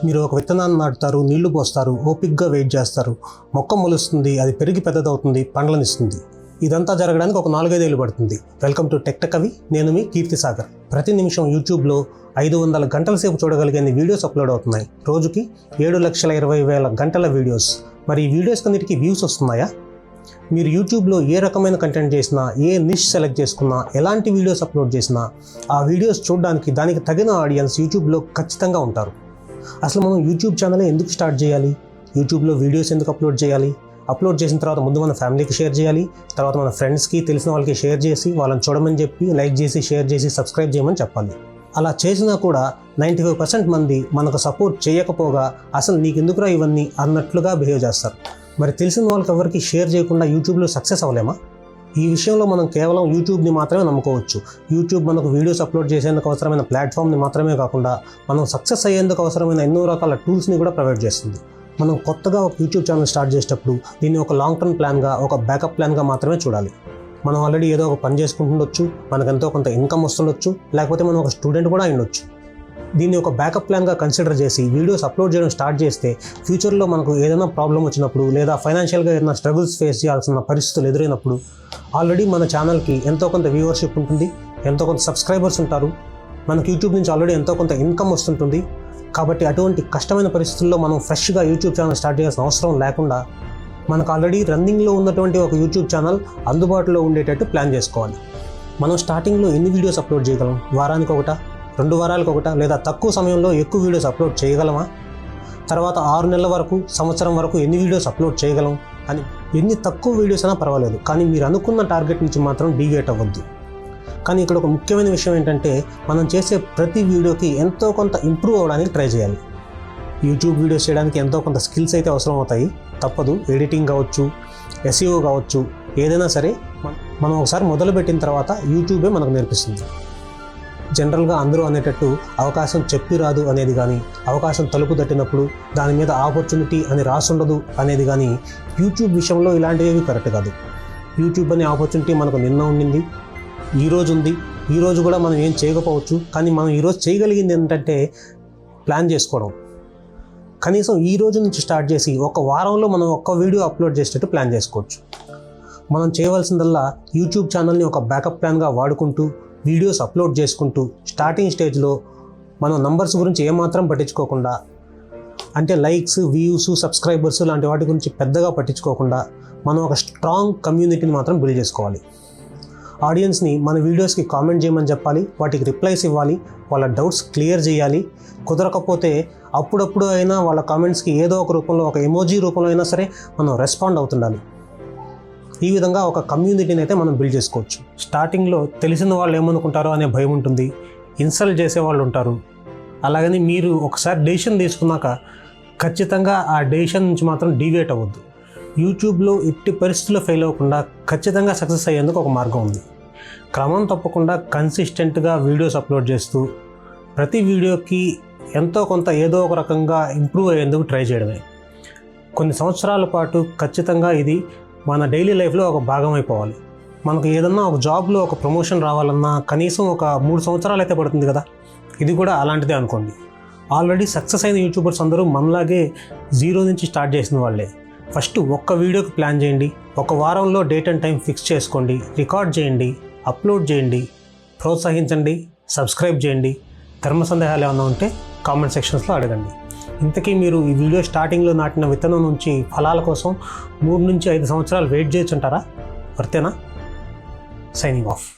మీరు ఒక విత్తనాన్ని నాటుతారు, నీళ్లు పోస్తారు, ఓపిక్గా వెయిట్ చేస్తారు, మొక్క మొలుస్తుంది, అది పెరిగి పెద్దదవుతుంది, పండ్లనిస్తుంది. ఇదంతా జరగడానికి ఒక 4-5 ఏళ్ళు పడుతుంది. వెల్కమ్ టు టెక్ కవి. నేను మీ కీర్తి సాగర్. ప్రతి నిమిషం యూట్యూబ్లో 500 గంటల సేపు చూడగలిగే వీడియోస్ అప్లోడ్ అవుతున్నాయి. రోజుకి 7,20,000 గంటల వీడియోస్. మరి ఈ వీడియోస్ అన్నిటికీ వ్యూస్ వస్తున్నాయా? మీరు యూట్యూబ్లో ఏ రకమైన కంటెంట్ చేసినా, ఏ నిష్ సెలెక్ట్ చేసుకున్నా, ఎలాంటి వీడియోస్ అప్లోడ్ చేసినా ఆ వీడియోస్ చూడడానికి దానికి తగిన ఆడియన్స్ యూట్యూబ్లో ఖచ్చితంగా ఉంటారు. అసలు మనం యూట్యూబ్ ఛానల్ ఎందుకు స్టార్ట్ చేయాలి? యూట్యూబ్లో వీడియోస్ ఎందుకు అప్లోడ్ చేయాలి? అప్లోడ్ చేసిన తర్వాత ముందు మన ఫ్యామిలీకి షేర్ చేయాలి, తర్వాత మన ఫ్రెండ్స్కి, తెలిసిన వాళ్ళకి షేర్ చేసి, వాళ్ళని చూడమని చెప్పి, లైక్ చేసి, షేర్ చేసి, సబ్స్క్రైబ్ చేయమని చెప్పాలి. అలా చేసినా కూడా 95% మంది మనకు సపోర్ట్ చేయకపోగా అసలు నీకెందుకురా ఇవన్నీ అన్నట్లుగా బిహేవ్ చేస్తారు. మరి తెలిసిన వాళ్ళకి ఎవరికి షేర్ చేయకుండా యూట్యూబ్లో సక్సెస్ అవ్వలేమా? ఈ విషయంలో మనం కేవలం యూట్యూబ్ని మాత్రమే నమ్ముకోవచ్చు. యూట్యూబ్ మనకు వీడియోస్ అప్లోడ్ చేసేందుకు అవసరమైన ప్లాట్ఫామ్ని మాత్రమే కాకుండా మనం సక్సెస్ అయ్యేందుకు అవసరమైన ఎన్నో రకాల టూల్స్ని కూడా ప్రొవైడ్ చేస్తుంది. మనం కొత్తగా ఒక యూట్యూబ్ ఛానల్ స్టార్ట్ చేసేటప్పుడు దీన్ని ఒక లాంగ్ టర్మ్ ప్లాన్గా, ఒక బ్యాకప్ ప్లాన్గా మాత్రమే చూడాలి. మనం ఆల్రెడీ ఏదో ఒక పని చేసుకుంటుండొచ్చు, మనకు ఎంతో కొంత ఇన్కమ్ వస్తుండొచ్చు, లేకపోతే మనం ఒక స్టూడెంట్ కూడా అయ్యుండొచ్చు. దీన్ని ఒక బ్యాకప్ ప్లాన్గా కన్సిడర్ చేసి వీడియోస్ అప్లోడ్ చేయడం స్టార్ట్ చేస్తే ఫ్యూచర్లో మనకు ఏదైనా ప్రాబ్లం వచ్చినప్పుడు, లేదా ఫైనాన్షియల్గా ఏదైనా స్ట్రగుల్స్ ఫేస్ చేయాల్సిన పరిస్థితులు ఎదురైనప్పుడు ఆల్రెడీ మన ఛానల్కి ఎంతో కొంత వ్యూవర్షిప్ ఉంటుంది, ఎంతో కొంత సబ్స్క్రైబర్స్ ఉంటారు, మనకు యూట్యూబ్ నుంచి ఆల్రెడీ ఎంతో కొంత ఇన్కమ్ వస్తుంటుంది. కాబట్టి అటువంటి కష్టమైన పరిస్థితుల్లో మనం ఫ్రెష్గా యూట్యూబ్ ఛానల్ స్టార్ట్ చేయాల్సిన అవసరం లేకుండా మనకు ఆల్రెడీ రన్నింగ్లో ఉన్నటువంటి ఒక యూట్యూబ్ ఛానల్ అందుబాటులో ఉండేటట్టు ప్లాన్ చేసుకోవాలి. మనం స్టార్టింగ్లో ఎన్ని వీడియోస్ అప్లోడ్ చేయగలం? వారానికి ఒకటా, 2 వారాలకు ఒకటా, లేదా తక్కువ సమయంలో ఎక్కువ వీడియోస్ అప్లోడ్ చేయగలమా? తర్వాత 6 నెలల వరకు, సంవత్సరం వరకు ఎన్ని వీడియోస్ అప్లోడ్ చేయగలం అని. ఎన్ని తక్కువ వీడియోస్ అయినా పర్వాలేదు, కానీ మీరు అనుకున్న టార్గెట్ నుంచి మాత్రం డీవియేట్ అవ్వద్దు. కానీ ఇక్కడ ఒక ముఖ్యమైన విషయం ఏంటంటే, మనం చేసే ప్రతి వీడియోకి ఎంతో కొంత ఇంప్రూవ్ అవ్వడానికి ట్రై చేయాలి. యూట్యూబ్ వీడియోస్ చేయడానికి ఎంతో కొంత స్కిల్స్ అయితే అవసరం అవుతాయి, తప్పదు. ఎడిటింగ్ కావచ్చు, ఎస్ఈఓ కావచ్చు, ఏదైనా సరే మనం ఒకసారి మొదలుపెట్టిన తర్వాత యూట్యూబే మనకు నేర్పిస్తుంది. జనరల్గా అందరూ అనేటట్టు అవకాశం చెప్పి రాదు అనేది కానీ, అవకాశం తలుపు తట్టినప్పుడు దాని మీద ఆపర్చునిటీ అని రాసుండదు అనేది కానీ యూట్యూబ్ విషయంలో ఇలాంటివి కరెక్ట్ కాదు. యూట్యూబ్ అనే ఆపర్చునిటీ మనకు నిన్న ఉండింది, ఈరోజు ఉంది. ఈరోజు కూడా మనం ఏం చేయకపోవచ్చు, కానీ మనం ఈరోజు చేయగలిగింది ఏంటంటే ప్లాన్ చేసుకోవడం. కనీసం ఈ రోజు నుంచి స్టార్ట్ చేసి ఒక వారంలో మనం ఒక్క వీడియో అప్లోడ్ చేసేటట్టు ప్లాన్ చేసుకోవచ్చు. మనం చేయవలసిందల్లా యూట్యూబ్ ఛానల్ని ఒక బ్యాకప్ ప్లాన్గా వాడుకుంటూ వీడియోస్ అప్లోడ్ చేసుకుంటూ స్టార్టింగ్ స్టేజ్లో మనం నంబర్స్ గురించి ఏమాత్రం పట్టించుకోకుండా, అంటే లైక్స్, వ్యూస్, సబ్స్క్రైబర్స్ లాంటి వాటి గురించి పెద్దగా పట్టించుకోకుండా మనం ఒక స్ట్రాంగ్ కమ్యూనిటీని మాత్రం బిల్డ్ చేసుకోవాలి. ఆడియన్స్ని మన వీడియోస్కి కామెంట్ చేయమని చెప్పాలి, వాటికి రిప్లైస్ ఇవ్వాలి, వాళ్ళ డౌట్స్ క్లియర్ చేయాలి. కుదరకపోతే అప్పుడప్పుడు అయినా వాళ్ళ కామెంట్స్కి ఏదో ఒక రూపంలో, ఒక ఎమోజీ రూపంలో అయినా సరే మనం రెస్పాండ్ అవుతుండాలి. ఈ విధంగా ఒక కమ్యూనిటీని అయితే మనం బిల్డ్ చేసుకోవచ్చు. స్టార్టింగ్లో తెలిసిన వాళ్ళు ఏమనుకుంటారో అనే భయం ఉంటుంది, ఇన్సల్ట్ చేసేవాళ్ళు ఉంటారు. అలాగని మీరు ఒకసారి డెసిషన్ తీసుకున్నాక ఖచ్చితంగా ఆ డెసిషన్ నుంచి మాత్రం డీవియేట్ అవ్వద్దు. యూట్యూబ్లో ఎట్టి పరిస్థితుల్లో ఫెయిల్ అవ్వకుండా ఖచ్చితంగా సక్సెస్ అయ్యేందుకు ఒక మార్గం ఉంది. క్రమం తప్పకుండా కన్సిస్టెంట్గా వీడియోస్ అప్లోడ్ చేస్తూ ప్రతి వీడియోకి ఎంతో కొంత ఏదో ఒక రకంగా ఇంప్రూవ్ అయ్యేందుకు ట్రై చేయడమే. కొన్ని సంవత్సరాల పాటు ఖచ్చితంగా ఇది మన డైలీ లైఫ్లో ఒక భాగం అయిపోవాలి. మనకు ఏదన్నా ఒక జాబ్లో ఒక ప్రమోషన్ రావాలన్నా కనీసం ఒక 3 సంవత్సరాలు అయితే పడుతుంది కదా. ఇది కూడా అలాంటిదే అనుకోండి. ఆల్రెడీ సక్సెస్ అయిన యూట్యూబర్స్ అందరూ మనలాగే 0 నుంచి స్టార్ట్ చేసిన వాళ్ళే. ఫస్ట్ ఒక్క వీడియోకి ప్లాన్ చేయండి, ఒక వారంలో డేట్ అండ్ టైం ఫిక్స్ చేసుకోండి, రికార్డ్ చేయండి, అప్లోడ్ చేయండి, ప్రోత్సహించండి, సబ్స్క్రైబ్ చేయండి. ధర్మ సందేహాలు ఏమైనా ఉంటే కామెంట్ సెక్షన్స్లో అడగండి. ఇంతకీ మీరు ఈ వీడియో స్టార్టింగ్లో నాటిన విత్తనం నుంచి ఫలాల కోసం 3 నుంచి 5 సంవత్సరాలు వెయిట్ చేయొచ్చుంటారా? వర్తేనా? Signing of.